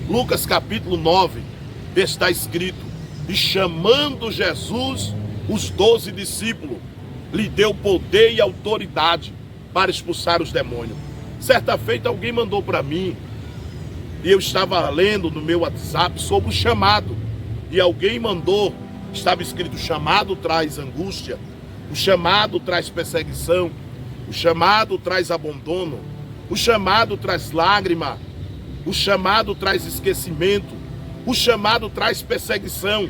Lucas capítulo 9, está escrito: e chamando Jesus os 12 discípulos, lhe deu poder e autoridade para expulsar os demônios. Certa feita alguém mandou para mim, e eu estava lendo no meu WhatsApp sobre o chamado, e alguém mandou, estava escrito: o chamado traz angústia, o chamado traz perseguição, o chamado traz abandono, o chamado traz lágrima, o chamado traz esquecimento, o chamado traz perseguição.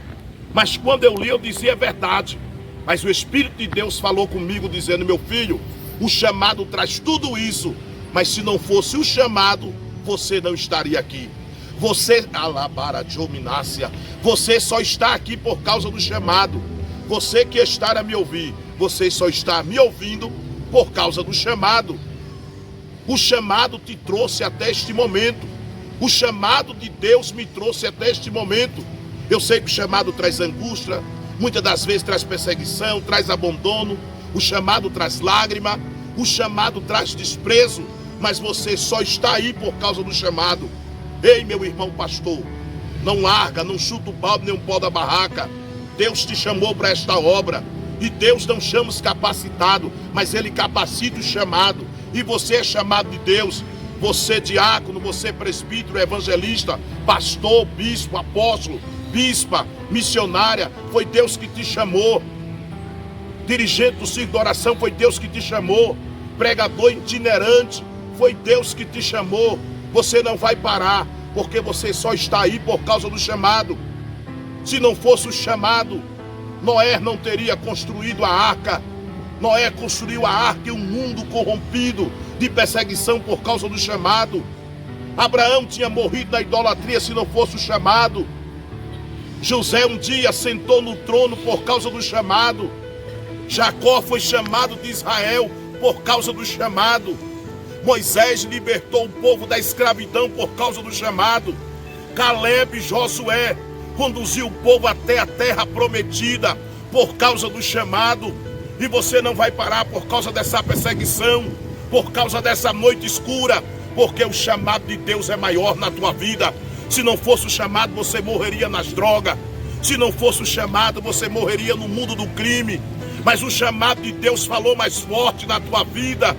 Mas quando eu li, eu dizia: é verdade. Mas o Espírito de Deus falou comigo dizendo: meu filho, o chamado traz tudo isso, mas se não fosse o chamado, você não estaria aqui. Você, você só está aqui por causa do chamado. Você que está a me ouvir, você só está me ouvindo por causa do chamado. O chamado te trouxe até este momento. O chamado de Deus me trouxe até este momento. Eu sei que o chamado traz angústia, muitas das vezes traz perseguição, traz abandono. O chamado traz lágrima, o chamado traz desprezo, mas você só está aí por causa do chamado. Ei, meu irmão pastor, não larga, não chuta o balde nem um pau da barraca. Deus te chamou para esta obra, e Deus não chama os capacitados, mas Ele capacita o chamado. E você é chamado de Deus. Você diácono, você presbítero, evangelista, pastor, bispo, apóstolo, bispa, missionária, foi Deus que te chamou. Dirigente do circo de oração, foi Deus que te chamou. Pregador itinerante, foi Deus que te chamou. Você não vai parar, porque você só está aí por causa do chamado. Se não fosse o chamado, Noé não teria construído a arca. Noé construiu a arca em um mundo corrompido de perseguição por causa do chamado. Abraão tinha morrido na idolatria se não fosse o chamado. José um dia sentou no trono por causa do chamado. Jacó foi chamado de Israel por causa do chamado. Moisés libertou o povo da escravidão por causa do chamado. Caleb e Josué conduziu o povo até a terra prometida por causa do chamado. E você não vai parar por causa dessa perseguição, por causa dessa noite escura, porque o chamado de Deus é maior na tua vida. Se não fosse o chamado, você morreria nas drogas. Se não fosse o chamado, você morreria no mundo do crime. Mas o chamado de Deus falou mais forte na tua vida.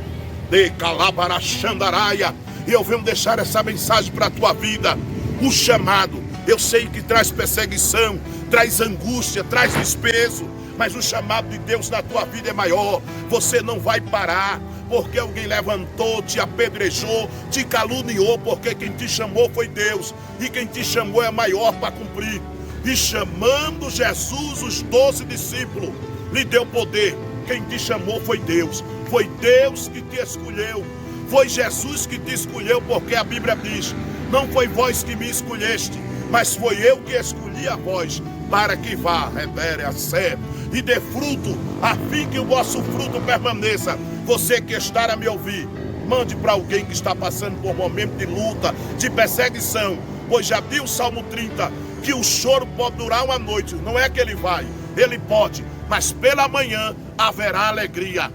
De Calabarachandaraia. E eu venho deixar essa mensagem para a tua vida. O chamado, eu sei que traz perseguição, traz angústia, traz desprezo, mas o chamado de Deus na tua vida é maior. Você não vai parar porque alguém levantou, te apedrejou, te caluniou, porque quem te chamou foi Deus, e quem te chamou é maior para cumprir. E chamando Jesus os 12 discípulos, lhe deu poder. Quem te chamou foi Deus. Foi Deus que te escolheu. Foi Jesus que te escolheu, porque a Bíblia diz: não foi vós que me escolheste, mas foi eu que escolhi a vós, para que vá, revere a sé, e dê fruto, a fim que o vosso fruto permaneça. Você que está a me ouvir, mande para alguém que está passando por um momento de luta, de perseguição, pois já viu o Salmo 30, que o choro pode durar uma noite. Não é que ele vai, ele pode, mas pela manhã haverá alegria.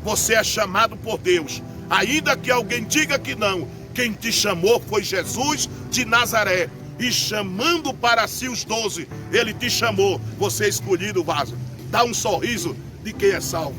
Você é chamado por Deus, ainda que alguém diga que não. Quem te chamou foi Jesus de Nazaré, e chamando para si os 12, ele te chamou. Você é escolhido, vaso. Dá um sorriso de quem é salvo.